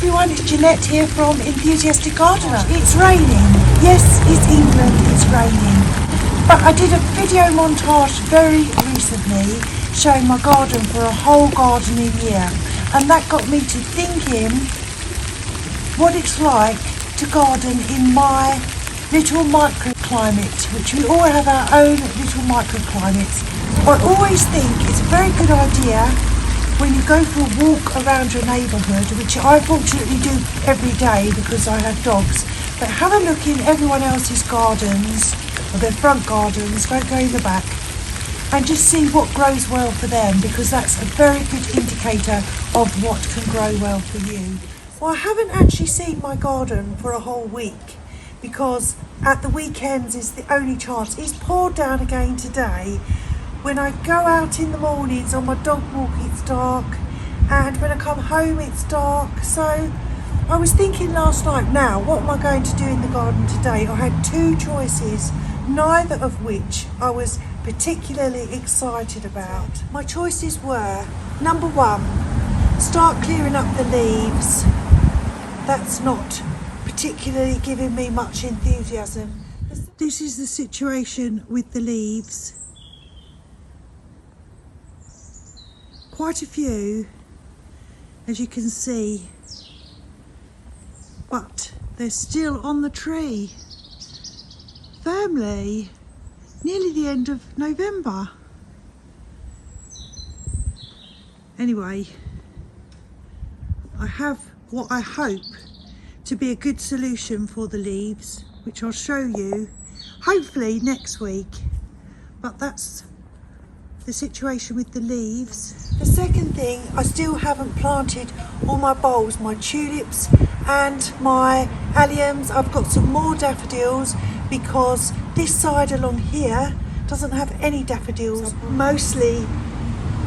everyone, it's Janette here from Enthusiastic Gardener. It's raining. Yes, it's England, it's raining. But I did a video montage very recently showing my garden for a whole gardening year. And that got me to thinking what it's like to garden in my little microclimate, which we all have our own little microclimates. I always think it's a very good idea when you go for a walk around your neighbourhood, which I fortunately do every day because I have dogs, but have a look in everyone else's gardens, or their front gardens, don't go in the back, and just see what grows well for them, because that's a very good indicator of what can grow well for you. Well, I haven't actually seen my garden for a whole week because at the weekends is the only chance. It's poured down again today. When I go out in the mornings on my dog walk, it's dark, and when I come home, it's dark. So I was thinking last night, now, what am I going to do in the garden today? I had two choices, neither of which I was particularly excited about. My choices were, number one, start clearing up the leaves. That's not particularly giving me much enthusiasm. This is the situation with the leaves. Quite a few, as you can see, but they're still on the tree firmly, nearly the end of November. Anyway, I have what I hope to be a good solution for the leaves, which I'll show you hopefully next week, but that's the situation with the leaves. The second thing, I still haven't planted all my bulbs, my tulips and my alliums. I've got some more daffodils because this side along here doesn't have any daffodils. I've mostly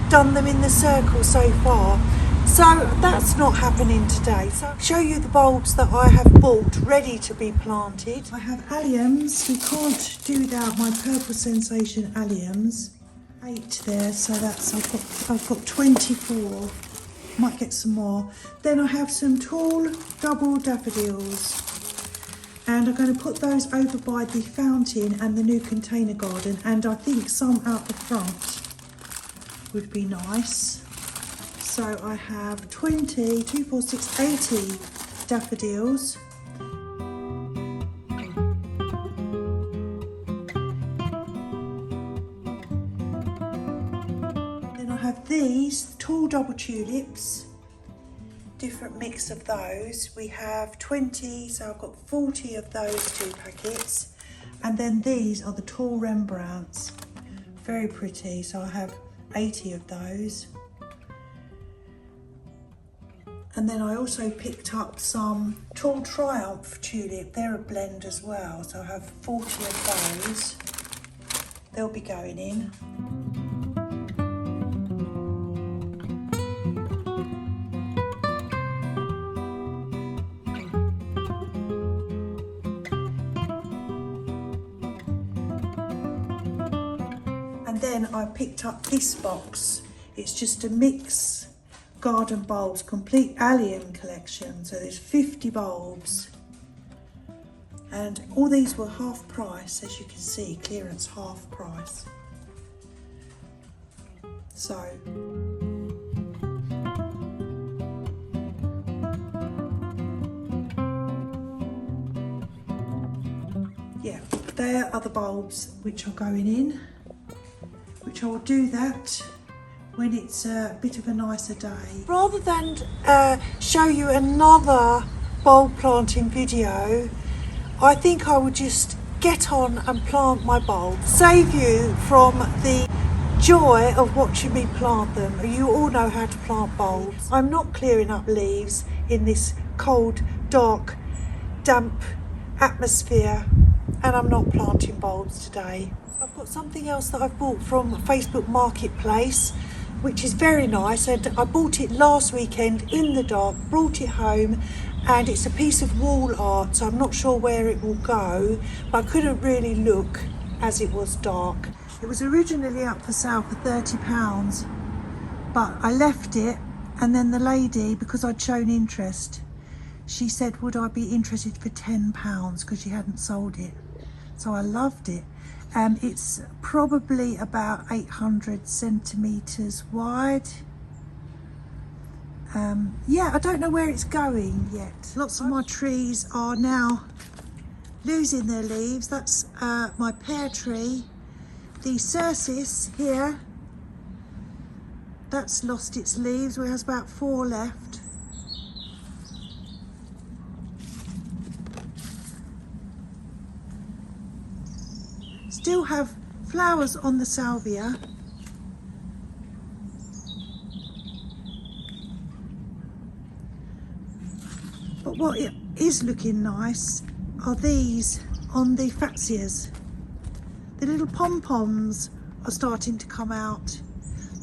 done them in the circle so far. So that's not happening today. So I'll show you the bulbs that I have bought ready to be planted. I have alliums. We can't do without my purple sensation alliums. 8 there, so that's I've got 24. Might get some more. Then I have some tall double daffodils, and I'm going to put those over by the fountain and the new container garden, and I think some out the front would be nice. So I have 20, 2, 4, 6, 80 daffodils. These tall double tulips, different mix of those. We have 20, so I've got 40 of those 2 packets. And then these are the tall Rembrandts, very pretty, so I have 80 of those. And then I also picked up some tall Triumph tulip, they're a blend as well, so I have 40 of those. They'll be going in. Then I picked up this box. It's just a mix garden bulbs, complete allium collection. So there's 50 bulbs. And all these were half price, as you can see, clearance half price. So yeah, there are the bulbs which are going in, which I will do that when it's a bit of a nicer day. Rather than show you another bulb planting video, I think I would just get on and plant my bulbs. Save you from the joy of watching me plant them. You all know how to plant bulbs. I'm not clearing up leaves in this cold, dark, damp atmosphere, and I'm not planting bulbs today. I've got something else that I've bought from Facebook Marketplace, which is very nice, and I bought it last weekend in the dark, brought it home, and it's a piece of wall art, so I'm not sure where it will go, but I couldn't really look as it was dark. It was originally up for sale for £30, but I left it, and then the lady, because I'd shown interest, she said would I be interested for £10 because she hadn't sold it. So I loved it. It's probably about 800 centimetres wide. Yeah, I don't know where it's going yet. Lots of my trees are now losing their leaves. That's my pear tree. The cercis here, that's lost its leaves. We have about 4 left. Still have flowers on the salvia. But what is looking nice are these on the faxias. The little pom-poms are starting to come out.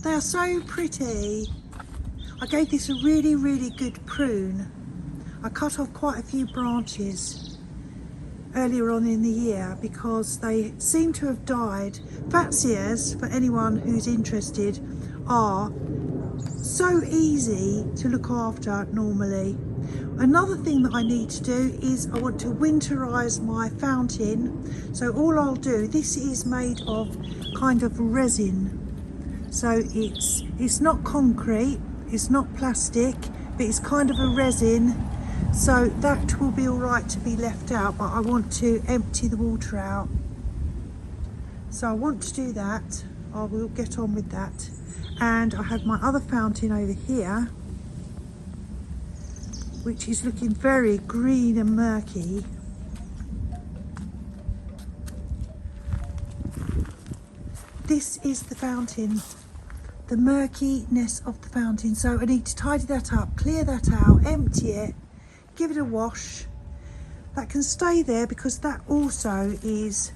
They are so pretty. I gave this a really, really good prune. I cut off quite a few branches earlier on in the year because they seem to have died. Faxias, for anyone who's interested, are so easy to look after normally. Another thing that I need to do is I want to winterize my fountain. So all I'll do, this is made of kind of resin. So it's not concrete, it's not plastic, but it's kind of a resin. So that will be all right to be left out, but I want to empty the water out. So I want to do that. I will get on with that. And I have my other fountain over here, which is looking very green and murky. This is the fountain, the murkiness of the fountain. So I need to tidy that up, clear that out, empty it, give it a wash. That can stay there because that also is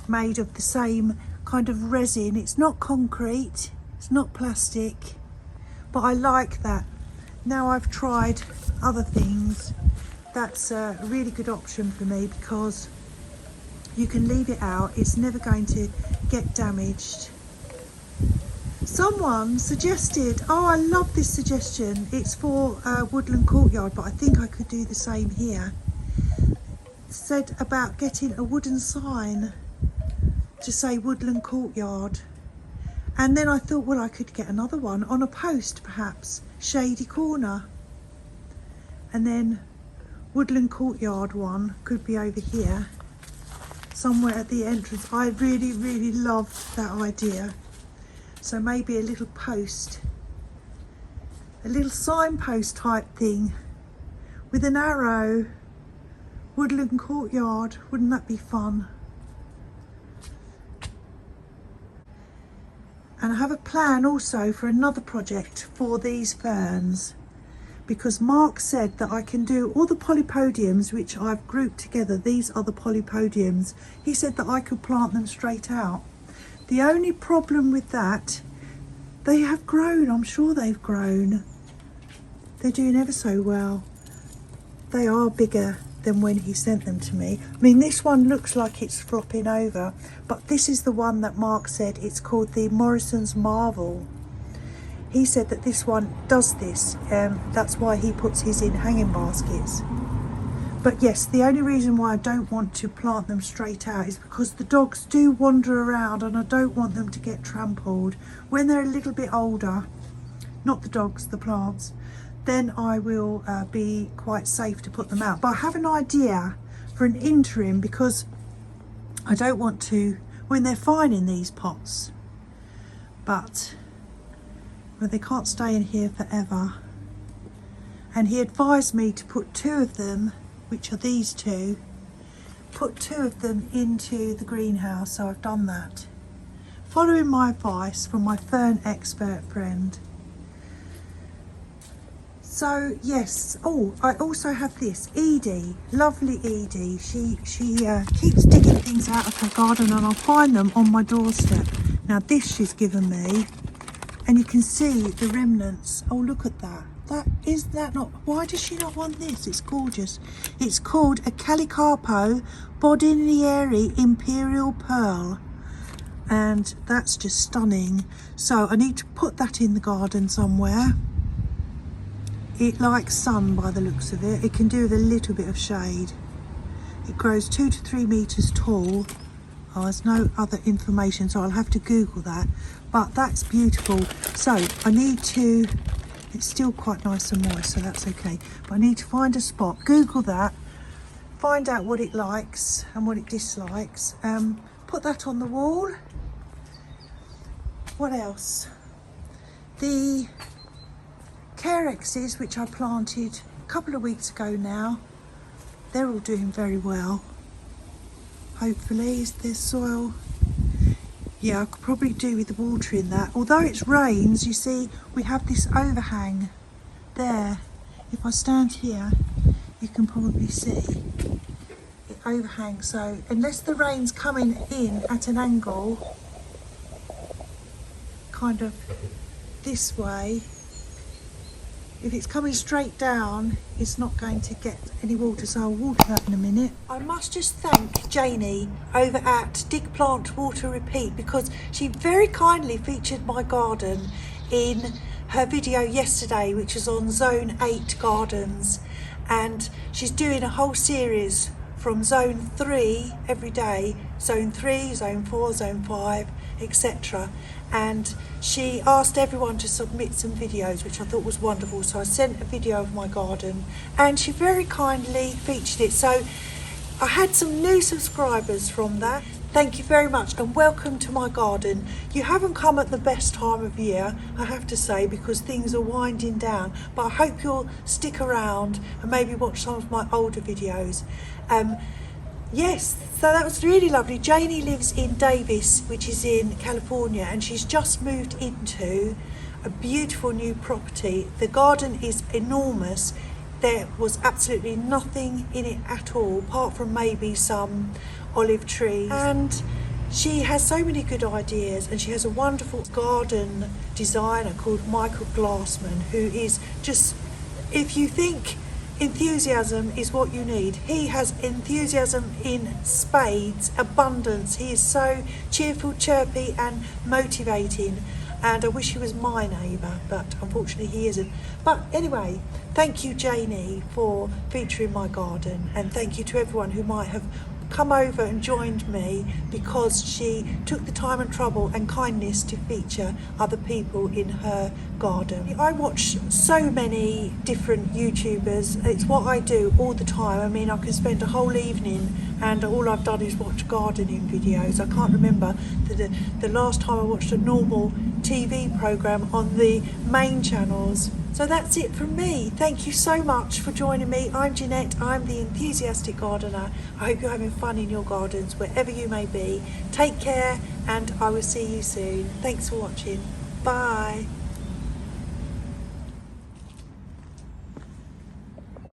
made of the same kind of resin. It's not concrete, it's not plastic, but I like that. Now I've tried other things, that's a really good option for me because you can leave it out, it's never going to get damaged. Someone suggested, oh, I love this suggestion, it's for woodland courtyard, but I think I could do the same here. Said about getting a wooden sign to say woodland courtyard, and then I thought, well, I could get another one on a post perhaps, shady corner, and then woodland courtyard one could be over here somewhere at the entrance. I really, really loved that idea. So maybe a little post, a little signpost type thing with an arrow, woodland courtyard. Wouldn't that be fun? And I have a plan also for another project for these ferns, because Mark said that I can do all the Polypodiums, which I've grouped together. These are the Polypodiums. He said that I could plant them straight out. The only problem with that, they have grown, I'm sure they've grown. They're doing ever so well. They are bigger than when he sent them to me. I mean, this one looks like it's flopping over, but this is the one that Mark said, it's called the Morrison's Marvel. He said that this one does this, that's why he puts his in hanging baskets. But yes, the only reason why I don't want to plant them straight out is because the dogs do wander around and I don't want them to get trampled. When they're a little bit older, not the dogs, the plants, then I will be quite safe to put them out. But I have an idea for an interim, because I don't want to, when they're fine in these pots, but well, they can't stay in here forever. And he advised me to put 2 of them, which are these 2, put 2 of them into the greenhouse. So I've done that, following my advice from my fern expert friend. So yes, oh, I also have this, Edie, lovely Edie. She keeps digging things out of her garden and I'll find them on my doorstep. Now this she's given me, and you can see the remnants. Oh, look at that. That not, why does she not want this? It's gorgeous. It's called a Callicarpa BODINIERI Imperial Pearl, and that's just stunning. So I need to put that in the garden somewhere. It likes sun by the looks of it. It can do with a little bit of shade. It grows 2 to 3 metres tall. Oh, there's no other information, so I'll have to Google that. But that's beautiful. So I need to, it's still quite nice and moist, so that's okay. But I need to find a spot, Google that, find out what it likes and what it dislikes. Put that on the wall. What else? The Carexes, which I planted a couple of weeks ago now, they're all doing very well. Hopefully, is there soil? Yeah, I could probably do with the watering that. Although it rains, you see, we have this overhang there. If I stand here, you can probably see it overhangs. So unless the rain's coming in at an angle, kind of this way, if it's coming straight down, it's not going to get any water, so I'll water that in a minute. I must just thank Janie over at Dig Plant Water Repeat, because she very kindly featured my garden in her video yesterday, which is on Zone 8 gardens, and she's doing a whole series from Zone 3 every day, Zone 3, Zone 4, Zone 5, etc. And she asked everyone to submit some videos, which I thought was wonderful, so I sent a video of my garden and she very kindly featured it. So I had some new subscribers from that. Thank you very much and welcome to my garden. You haven't come at the best time of year, I have to say, because things are winding down, but I hope you'll stick around and maybe watch some of my older videos. Yes, so that was really lovely. Janie lives in Davis, which is in California, and she's just moved into a beautiful new property. The garden is enormous. There was absolutely nothing in it at all, apart from maybe some olive trees. And she has so many good ideas, and she has a wonderful garden designer called Michael Glassman, who is just, if you think enthusiasm is what you need, he has enthusiasm in spades, abundance. He is so cheerful, chirpy and motivating, and I wish he was my neighbour, but unfortunately he isn't. But anyway, thank you Janie for featuring my garden, and thank you to everyone who might have come over and joined me because she took the time and trouble and kindness to feature other people in her garden. I watch so many different YouTubers. It's what I do all the time. I mean, I can spend a whole evening and all I've done is watch gardening videos. I can't remember the last time I watched a normal TV programme on the main channels. So that's it from me. Thank you so much for joining me. I'm Janette, I'm the enthusiastic gardener. I hope you're having fun in your gardens, wherever you may be. Take care and I will see you soon. Thanks for watching. Bye.